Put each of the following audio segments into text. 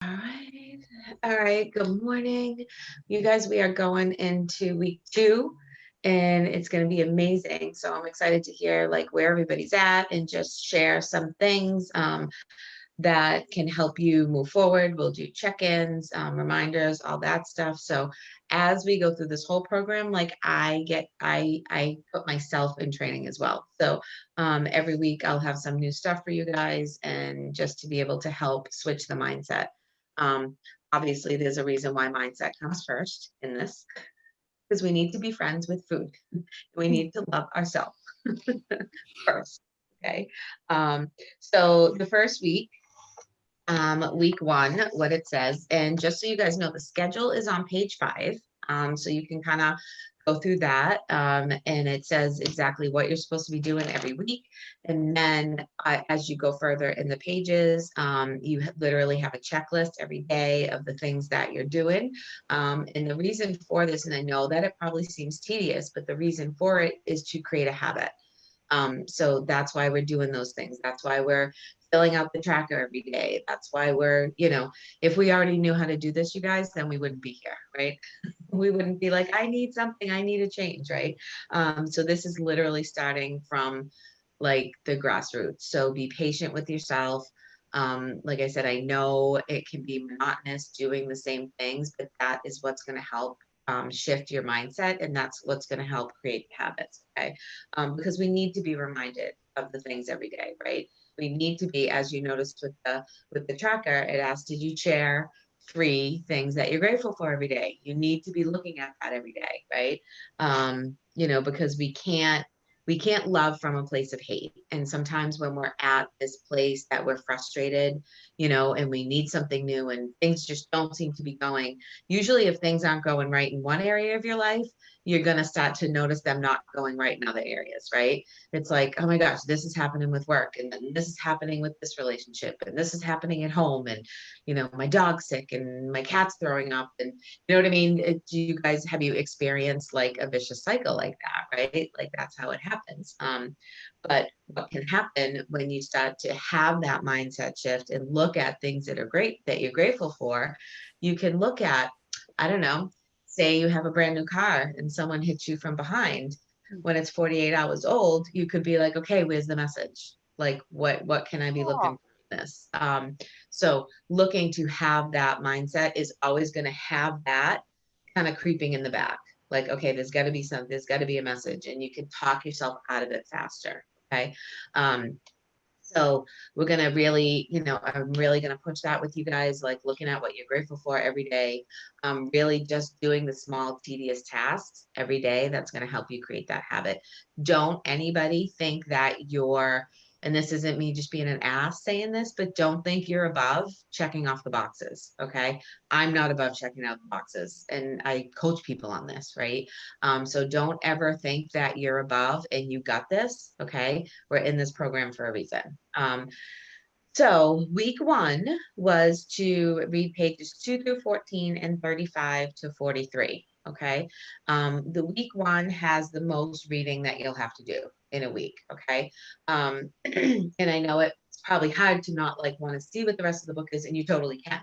All right. All right. Good morning. You guys, we are going into week 2 and it's going to be amazing. So I'm excited to hear like where everybody's at and just share some things that can help you move forward. We'll do check-ins, reminders, all that stuff. So as we go through this whole program, like I put myself in training as well. So every week I'll have some new stuff for you guys and just to be able to help switch the mindset. Um, Obviously, there's a reason why mindset comes first in this, because we need to be friends with food. We need to love ourselves first. Okay. Um, so the first week 1, what it says, and just so you guys know, the schedule is on page 5. So you can kind of go through that. And it says exactly what you're supposed to be doing every week. And then as you go further in the pages, you literally have a checklist every day of the things that you're doing. And the reason for this, and I know that it probably seems tedious, but the reason for it is to create a habit. So that's why we're doing those things. That's why we're filling out the tracker every day. That's why if we already knew how to do this, you guys, then we wouldn't be here, right? We wouldn't be like, I need something, I need a change, right? So this is literally starting from like the grassroots. So be patient with yourself. Like I said, I know it can be monotonous doing the same things, but that is what's going to help shift your mindset, and that's what's going to help create habits. Okay, because we need to be reminded of the things every day, right? We need to be, as you noticed with the tracker, it asks, did you share 3 things that you're grateful for every day? You need to be looking at that every day, right? Because we can't love from a place of hate. And sometimes when we're at this place that we're frustrated, and we need something new and things just don't seem to be going, usually if things aren't going right in one area of your life, you're going to start to notice them not going right in other areas, right? It's like, oh my gosh, this is happening with work, and then this is happening with this relationship, and this is happening at home, and my dog's sick and my cat's throwing up, and you know what I mean? Do you guys have you experienced like a vicious cycle like that, right? Like that's how it happens. But what can happen when you start to have that mindset shift and look at things that are great that you're grateful for, you can look at, I don't know, say you have a brand new car and someone hits you from behind when it's 48 hours old, you could be like, okay, where's the message? Like what can I be looking Oh, for in this? So looking to have that mindset is always going to have that kind of creeping in the back. Like, okay, there's got to be a message, and you can talk yourself out of it faster. Okay. Um, so we're gonna really, I'm really gonna push that with you guys, like looking at what you're grateful for every day. Really just doing the small, tedious tasks every day. That's gonna help you create that habit. Don't anybody think that and this isn't me just being an ass saying this, but don't think you're above checking off the boxes. Okay. I'm not above checking out the boxes. And I coach people on this, right? So don't ever think that you're above and you got this. Okay. We're in this program for a reason. So week 1 was to read pages 2 through 14 and 35 to 43. Okay. The week 1 has the most reading that you'll have to do in a week. Okay. And I know it's probably hard to not like want to see what the rest of the book is, and you totally can.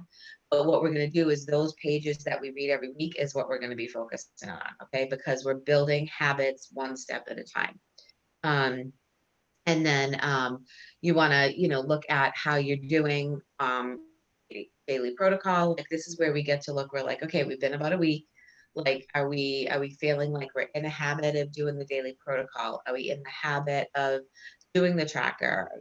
But what we're going to do is those pages that we read every week is what we're going to be focusing on. Okay. Because we're building habits one step at a time. Um, and then you want to look at how you're doing daily protocol. Like this is where we get to look, we're like, okay, we've been about a week, like are we feeling like we're in a habit of doing the daily protocol? Are we in the habit of doing the tracker?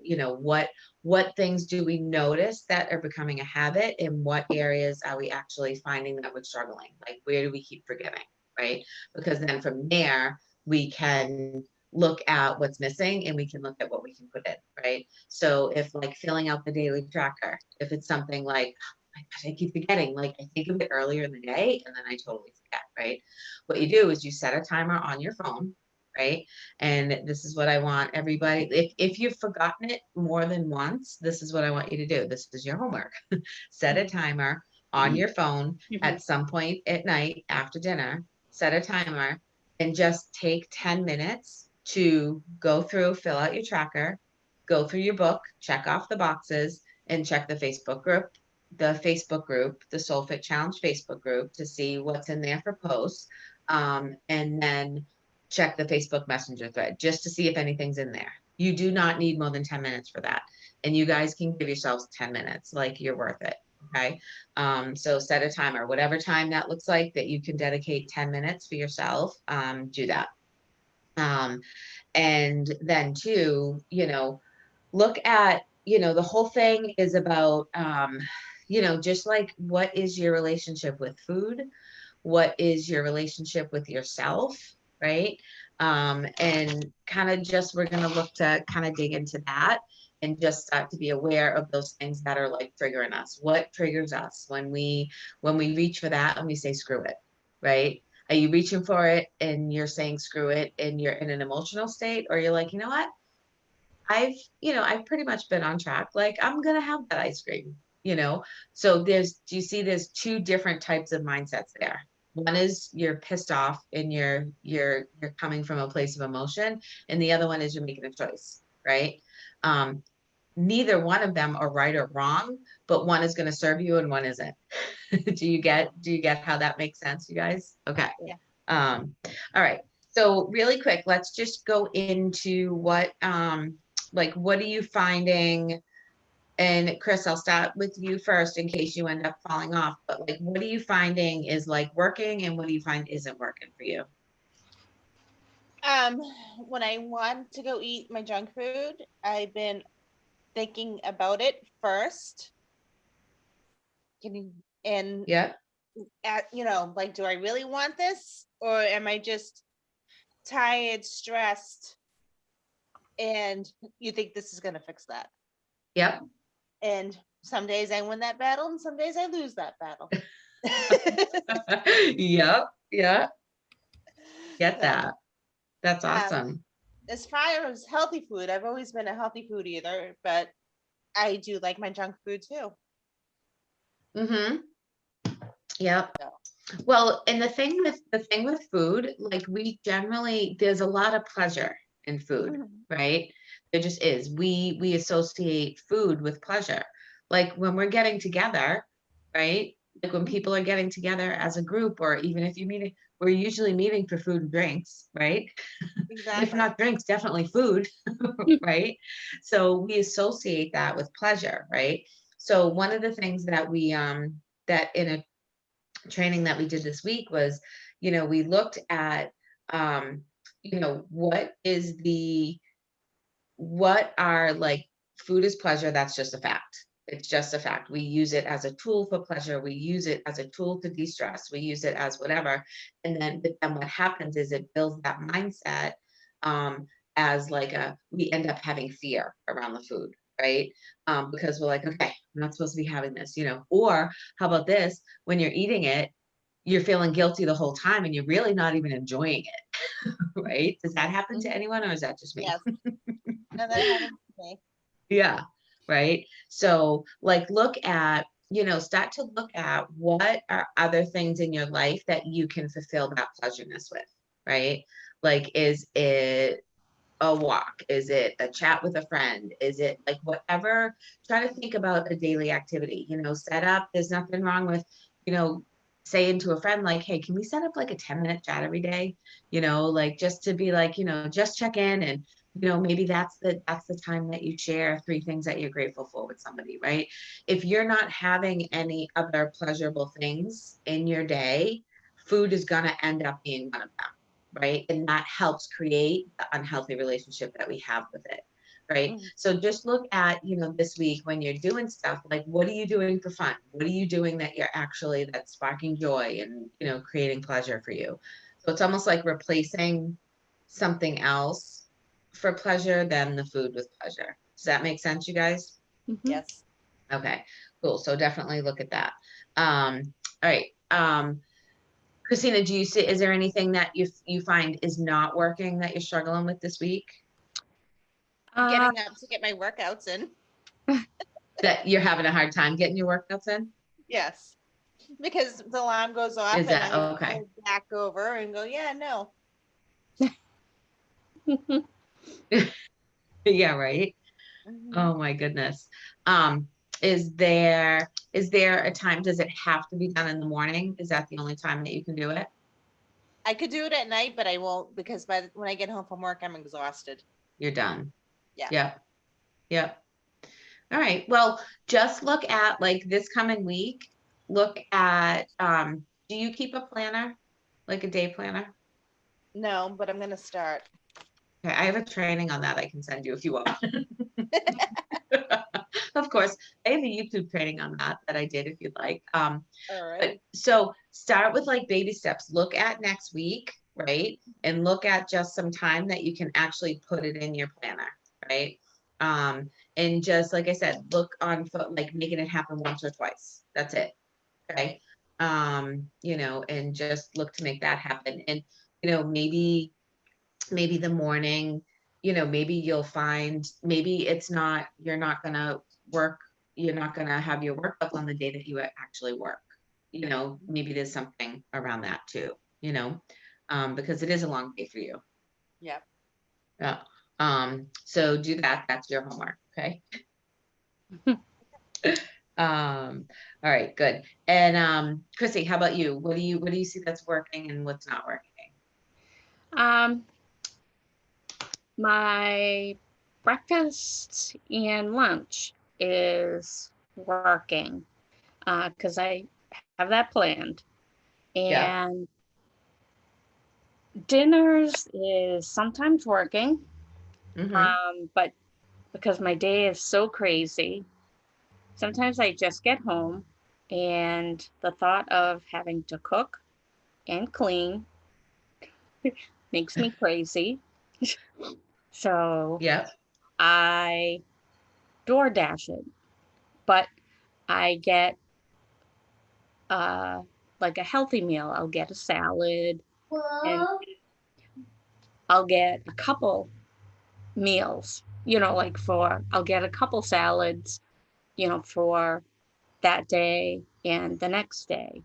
What things do we notice that are becoming a habit, and what areas are we actually finding that we're struggling? Like where do we keep forgetting, right? Because then from there we can look at what's missing, and we can look at what we can put in, right? So if like filling out the daily tracker, if it's something like, oh my gosh, I keep forgetting, like I think of it earlier in the day and then I totally forget, right? What you do is you set a timer on your phone, right? And this is what I want everybody, if you've forgotten it more than once, this is what I want you to do. This is your homework. Set a timer on your phone mhm. at some point at night after dinner, set a timer, and just take 10 minutes to go through, fill out your tracker, go through your book, check off the boxes, and check the Facebook group. the Facebook group, the SolleFit Challenge Facebook group, to see what's in there for posts. And then check the Facebook Messenger thread just to see if anything's in there. You do not need more than 10 minutes for that. And you guys can give yourselves 10 minutes, like you're worth it. Okay. So set a timer, whatever time that looks like that you can dedicate 10 minutes for yourself. Do that. And then too, look at, the whole thing is about, just like, what is your relationship with food? What is your relationship with yourself? Right. And kind of just, we're going to look to kind of dig into that and just start to be aware of those things that are like triggering us. What triggers us when we reach for that and we say, screw it. Right. Are you reaching for it and you're saying screw it and you're in an emotional state, or you're like, you know what? I've pretty much been on track. Like, I'm gonna have that ice cream, So do you see there's two different types of mindsets there. One is you're pissed off and you're coming from a place of emotion, and the other one is you're making a choice, right? Neither one of them are right or wrong, but one is going to serve you and one isn't. do you get how that makes sense, you guys? Okay. Yeah. All right. So really quick, let's just go into what are you finding? And Chris, I'll start with you first in case you end up falling off, but like, what are you finding is like working and what do you find isn't working for you? When I want to go eat my junk food, I've been thinking about it first. And Yeah. like, do I really want this, or am I just tired, stressed, and you think this is going to fix that? Yep. And some days I win that battle and some days I lose that battle. Yep. Yeah. Get So, that. That's awesome. As far as healthy food, I've always been a healthy food eater, but I do like my junk food too. Mm-hmm. Yep. So. Well, and the thing with food, like, there's a lot of pleasure in food, right? There just is. We associate food with pleasure. Like when we're getting together, right? Like when people are getting together as a group, or even if you meet, we're usually meeting for food and drinks, right? Exactly. If not drinks, definitely food, right? So we associate that with pleasure, right? So one of the things that that in a training that we did this week was, we looked at, what are like, food is pleasure. That's just a fact. It's just a fact. We use it as a tool for pleasure. We use it as a tool to de-stress. We use it as whatever. But then what happens is it builds that mindset, as like we end up having fear around the food, right? Because we're like, okay, I'm not supposed to be having this, or how about this? When you're eating it, you're feeling guilty the whole time and you're really not even enjoying it, right? Does that happen to anyone, or is that just me? Yes. No, that happens to me. Yeah, right. So like, start to look at what are other things in your life that you can fulfill that pleasureness with, right? Like, is it a walk? Is it a chat with a friend? Is it like whatever? Try to think about a daily activity, set up. There's nothing wrong with, saying to a friend, like, hey, can we set up like a 10-minute chat every day? Like, just to be like, just check in, and maybe that's the time that you share 3 things that you're grateful for with somebody, right? If you're not having any other pleasurable things in your day, food is going to end up being one of them, right? And that helps create the unhealthy relationship that we have with it, right? So just look at, this week when you're doing stuff, like, what are you doing for fun? What are you doing that that's sparking joy and, creating pleasure for you? So it's almost like replacing something else for pleasure than the food with pleasure. Does that make sense, you guys? Yes. Okay, cool. So definitely look at that. All right. Christina, is there anything that you find is not working that you're struggling with this week? Getting up to get my workouts in. That you're having a hard time getting your workouts in? Yes. Because the alarm goes off Is and that I okay? go back over and go, yeah, no. Yeah, right. Oh my goodness. is there a time, does it have to be done in the morning? Is that the only time that you can do it? I could do it at night, but I won't because when I get home from work, I'm exhausted. You're done. Yeah. Yep. Yep. All right. Well, just look at like this coming week, look at, do you keep a planner? Like a day planner? No, but I'm gonna start. Okay, I have a training on that I can send you if you want. Of course, I have a YouTube training on that I did if you'd like. All But right. so start with like baby steps. Look at next week, right? And look at just some time that you can actually put it in your planner, right? And just like I said, look on like making it happen once or twice. That's it. Okay. You know, and just look to make that happen. And, you know, maybe the morning, you know, maybe you'll find maybe it's not, you're not gonna work, you're not gonna have your work up on the day that you actually work. You know, maybe there's something around that too, you know, because it is a long day for you. Yep. Yeah. So do that. That's your homework. Okay. All right, good. And Chrissy, how about you? What do you see that's working and what's not working? Um, my breakfast and lunch is working because I have that planned. Yeah. And dinners is sometimes working, Mm-hmm. but because my day is so crazy, sometimes I just get home and the thought of having to cook and clean makes me crazy. So Yep. I DoorDash it, but I get uh, like a healthy meal. I'll get a salad and I'll get a couple meals, like I'll get a couple salads, for that day and the next day.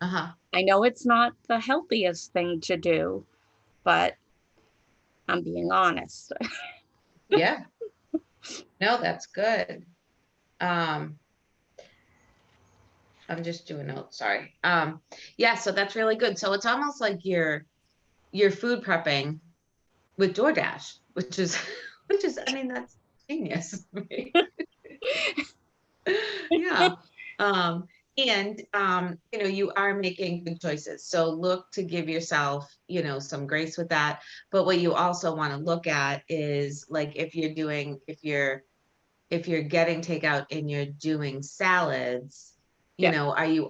Uh-huh. I know it's not the healthiest thing to do, but I'm being honest. Yeah. No, that's good. Um, I'm just doing notes, sorry. Yeah, so that's really good. So it's almost like you're food prepping with DoorDash, which is I mean, that's genius. Right? Yeah. Um, and you know, you are making good choices. So look to give yourself, you know, some grace with that. But what you also want to look at is like if you're getting takeout and you're doing salads, you Yeah, know, are you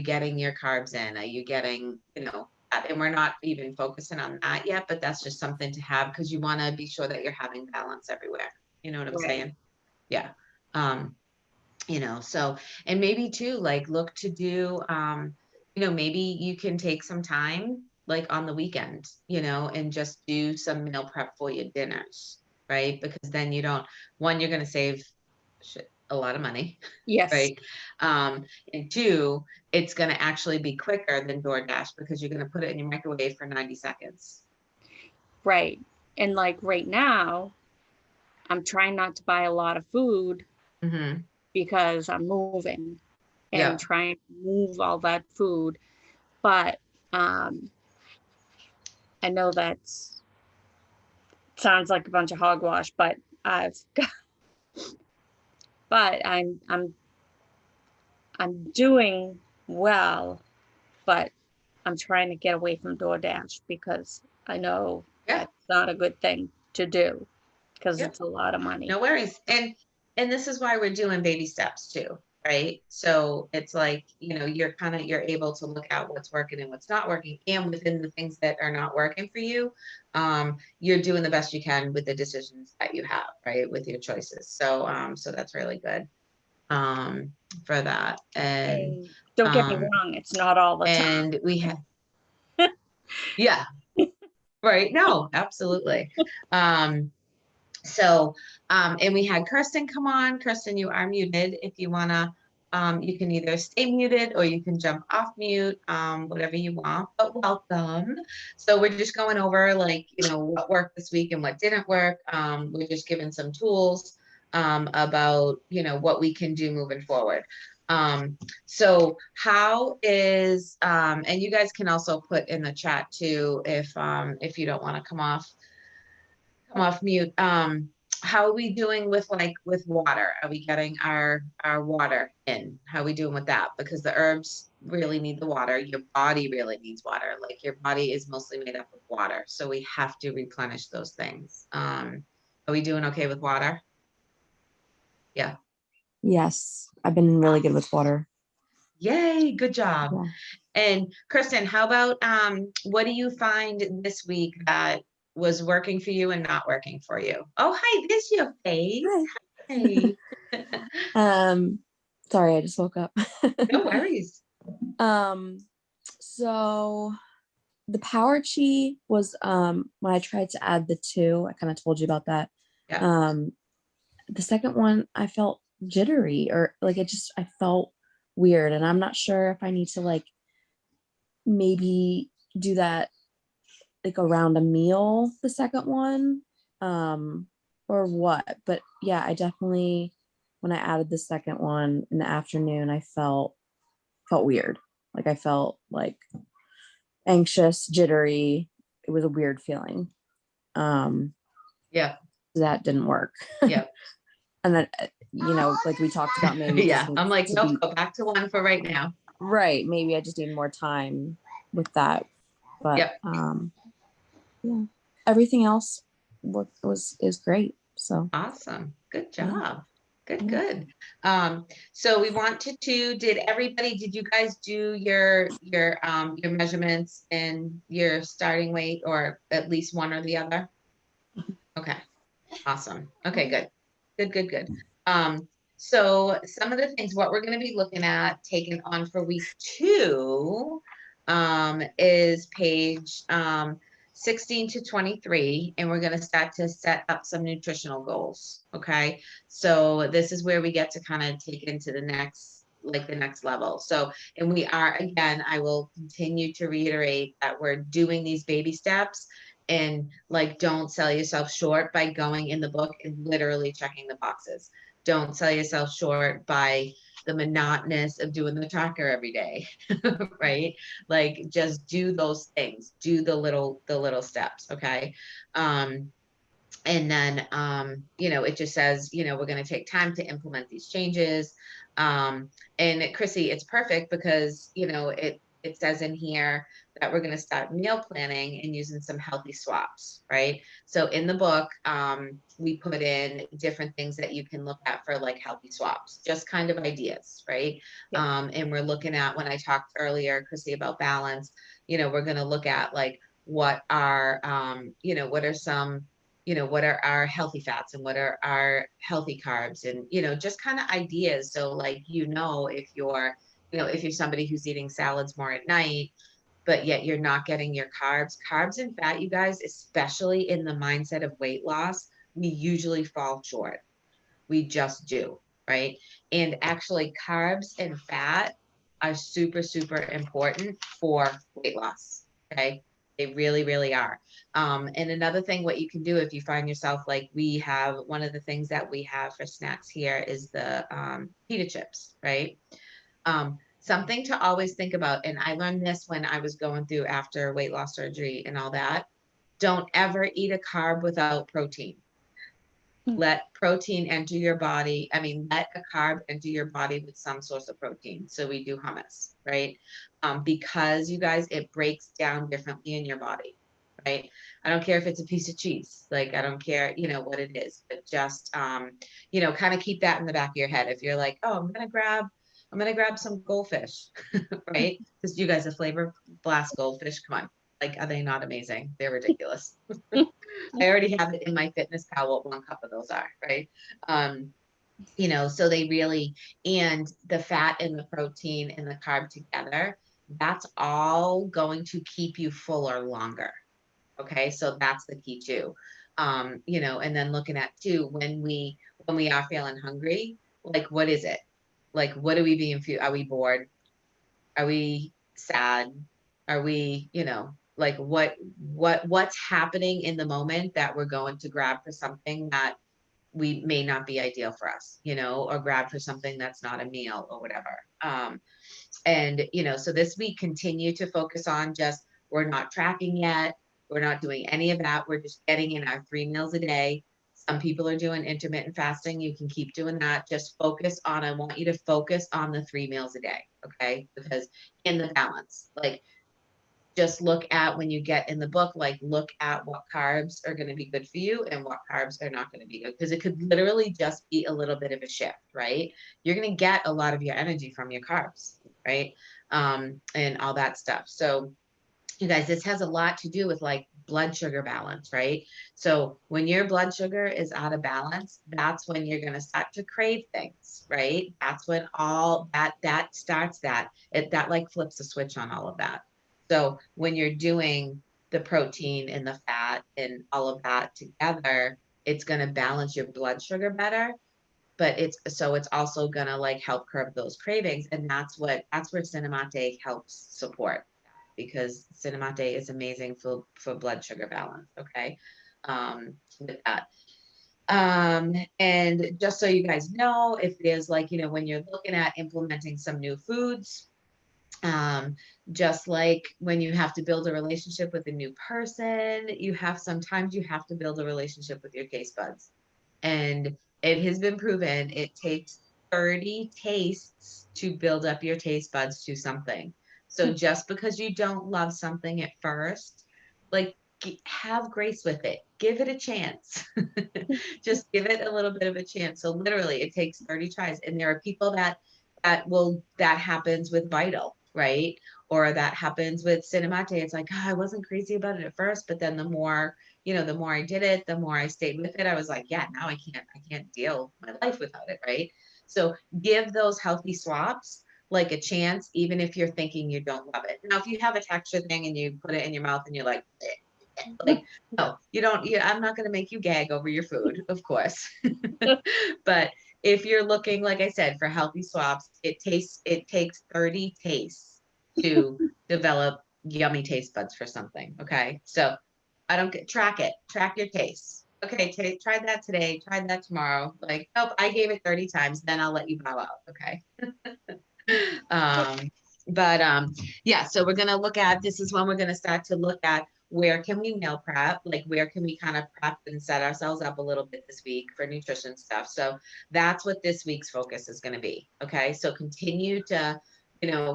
getting your carbs in? Are you getting, you know, and we're not even focusing on that yet, but that's just something to have because you want to be sure that you're having balance everywhere. You know what I'm right. saying? Yeah. Um, you know, so, and maybe too, like look to do, you know, maybe you can take some time like on the weekend, you know, and just do some meal prep for your dinners, right? Because then you don't, one, you're going to save a lot of money, Yes, right? And two, it's going to actually be quicker than DoorDash because you're going to put it in your microwave for 90 seconds. right. And like right now, I'm trying not to buy a lot of food Mm-hmm. because I'm moving and Yep. trying to move all that food. But um, I know that's sounds like a bunch of hogwash, but I've but I'm doing well, but I'm trying to get away from DoorDash because I know Yeah. that's not a good thing to do because Yep. it's a lot of money. No worries. And this is why we're doing baby steps too, right? So it's like, you know, you're able to look at what's working and what's not working. And within the things that are not working for you, you're doing the best you can with the decisions that you have, right? With your choices. So so that's really good for that. And don't get me wrong, it's not all the time. And we have yeah, right. No, absolutely. Um So, and we had Kirsten come on. Kirsten, you are muted. If you wanna, you can either stay muted or you can jump off mute, whatever you want, but welcome. So we're just going over like, you know, what worked this week and what didn't work. We're just giving some tools, about, what we can do moving forward. So how is, and you guys can also put in the chat too, if you don't want to come off mute. How are we doing with water? Are we getting our water in? How are we doing with that? Because the herbs really need the water. Your body really needs water. Like your body is mostly made up of water. So we have to replenish those things. Are we doing okay with water? Yeah. Yes, I've been really good with water. Yay, good job. Yeah. And Kristen, how about what do you find this week that was working for you and not working for you? Oh, hi, there's your face. Hi. Hey. Sorry, I just woke up. No worries. So the power chi was when I tried to add the 2, I kind of told you about that. Yeah. The second one I felt jittery, or like I felt weird, and I'm not sure if I need to like maybe do that like around a meal, the second one, or what. But yeah, I definitely, when I added the second one in the afternoon, I felt weird. Like I felt like anxious, jittery. It was a weird feeling. Yeah. That didn't work. Yeah. And then, like we talked about, maybe Yeah. I'm like, nope, go back to 1 for right now. right. Maybe I just need more time with that. But Yep. yeah, everything else is great. So Awesome. Good Yeah. job. Good, Yeah. good. So we wanted to, did you guys do your measurements and your starting weight, or at least one or the other? Okay. Awesome. Okay, good. Good, good, good. So some of the things, what we're going to be looking at taking on for week 2, is page 16 to 23, and we're going to start to set up some nutritional goals. Okay. So this is where we get to kind of take into the next level. So, and we are, again, I will continue to reiterate that we're doing these baby steps. And like, don't sell yourself short by going in the book and literally checking the boxes. Don't sell yourself short by the monotonous of doing the tracker every day, right? Like, just do those things, do the little steps. Okay. And then, it just says, we're going to take time to implement these changes. And Chrissy, it's perfect because, it says in here that we're going to start meal planning and using some healthy swaps, right? So in the book, we put in different things that you can look at for like healthy swaps, just kind of ideas, right? Yep. And we're looking at, when I talked earlier, Chrissy, about balance, we're going to look at like, what are, what are some, what are our healthy fats and what are our healthy carbs, and, just kind of ideas. So like, if you're somebody who's eating salads more at night, but yet you're not getting your carbs and fat, you guys, especially in the mindset of weight loss, we usually fall short. We just do, right? And actually carbs and fat are super, super important for weight loss. Okay. They really, really are. And another thing, what you can do if you find yourself, like, we have one of the things that we have for snacks here is the pita chips, right? Something to always think about, and I learned this when I was going through after weight loss surgery and all that. Don't ever eat a carb without protein. Let protein enter your body. I mean, let a carb enter your body with some source of protein. So we do hummus, right? Because you guys, it breaks down differently in your body, right? I don't care if it's a piece of cheese, like, I don't care, what it is, but just, kind of keep that in the back of your head. If you're like, oh, I'm going to grab some goldfish, right? Because you guys, are flavor blast goldfish. Come on. Like, are they not amazing? They're ridiculous. I already have it in my fitness pal what 1 cup of those are, right? So they really, and the fat and the protein and the carb together, that's all going to keep you fuller longer. Okay. So that's the key too. And then looking at too, when we are feeling hungry, like, what is it? Like, what are we being, are we bored? Are we sad? Are we, like, what's happening in the moment that we're going to grab for something that we may not be ideal for us, you know, or grab for something that's not a meal or whatever. And, you know, so this week continue to focus on just, we're not tracking yet. We're not doing any of that. We're just getting in our 3 meals a day. Some people are doing intermittent fasting. You can keep doing that. Just focus on, I want you to focus on the 3 meals a day. Okay. Because in the balance, like, just look at when you get in the book, like look at what carbs are going to be good for you and what carbs are not going to be good. Because it could literally just be a little bit of a shift, right? You're going to get a lot of your energy from your carbs, right? And all that stuff. So you guys, this has a lot to do with like blood sugar balance, right? So when your blood sugar is out of balance, that's when you're going to start to crave things, right? That's when all that starts that like flips a switch on all of that. So when you're doing the protein and the fat and all of that together, it's going to balance your blood sugar better, but it's also going to like help curb those cravings. And that's where Cinemate helps support, because Cinemate is amazing for blood sugar balance. Okay. With that. And just so you guys know, if there's like, you know, when you're looking at implementing some new foods, just like when you have to build a relationship with a new person, sometimes you have to build a relationship with your taste buds. And it has been proven it takes 30 tastes to build up your taste buds to something. So just because you don't love something at first, like, have grace with it. Give it a chance. Just give it a little bit of a chance. So literally it takes 30 tries. And there are people that happens with Vital, right? Or that happens with Cinemate. It's like, oh, I wasn't crazy about it at first, but then the more I did it, the more I stayed with it. I was like, yeah, now I can't deal my life without it, right? So give those healthy swaps like a chance, even if you're thinking you don't love it. Now, if you have a texture thing and you put it in your mouth and you're like, like, no, you don't. I'm not going to make you gag over your food, of course. But if you're looking, like I said, for healthy swaps, it takes 30 tastes to develop yummy taste buds for something. Okay. So track your tastes. Okay. Try that today. Try that tomorrow. Like, nope, I gave it 30 times. Then I'll let you bow out. Okay. Yeah, so we're going to look at, this is when we're going to start to look at where can we meal prep, like where can we kind of prep and set ourselves up a little bit this week for nutrition stuff. So that's what this week's focus is going to be. Okay. So continue to,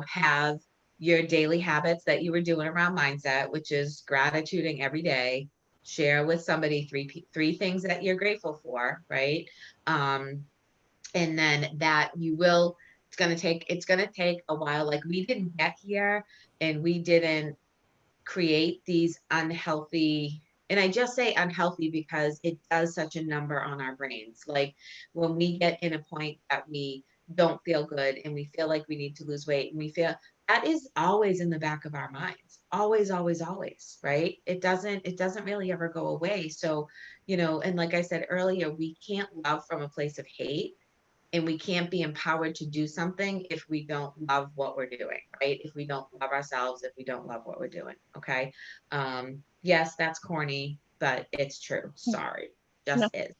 have your daily habits that you were doing around mindset, which is gratituding every day. Share with somebody three things that you're grateful for, right? And then that it's going to take a while. Like, we didn't get here and we didn't create these unhealthy, and I just say unhealthy because it does such a number on our brains. Like, when we get in a point that we don't feel good and we feel like we need to lose weight, and we feel that is always in the back of our minds, always, always, always, right? It doesn't really ever go away. So, and like I said earlier, we can't love from a place of hate. And we can't be empowered to do something if we don't love what we're doing, right? If we don't love ourselves, if we don't love what we're doing. Okay. Yes, that's corny, but it's true. Sorry. Just is.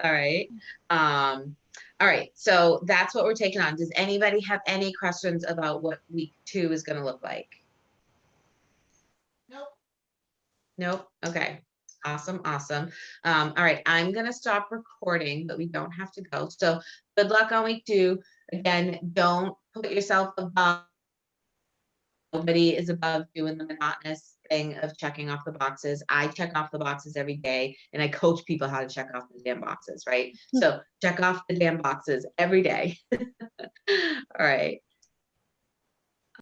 All right. All right. So that's what we're taking on. Does anybody have any questions about what week 2 is going to look like? Nope. Okay. Awesome. Awesome. All right. I'm going to stop recording, but we don't have to go. So good luck on week 2. Again, don't put yourself above. Nobody is above doing the monotonous thing of checking off the boxes. I check off the boxes every day, and I coach people how to check off the damn boxes, right? So check off the damn boxes every day. All right.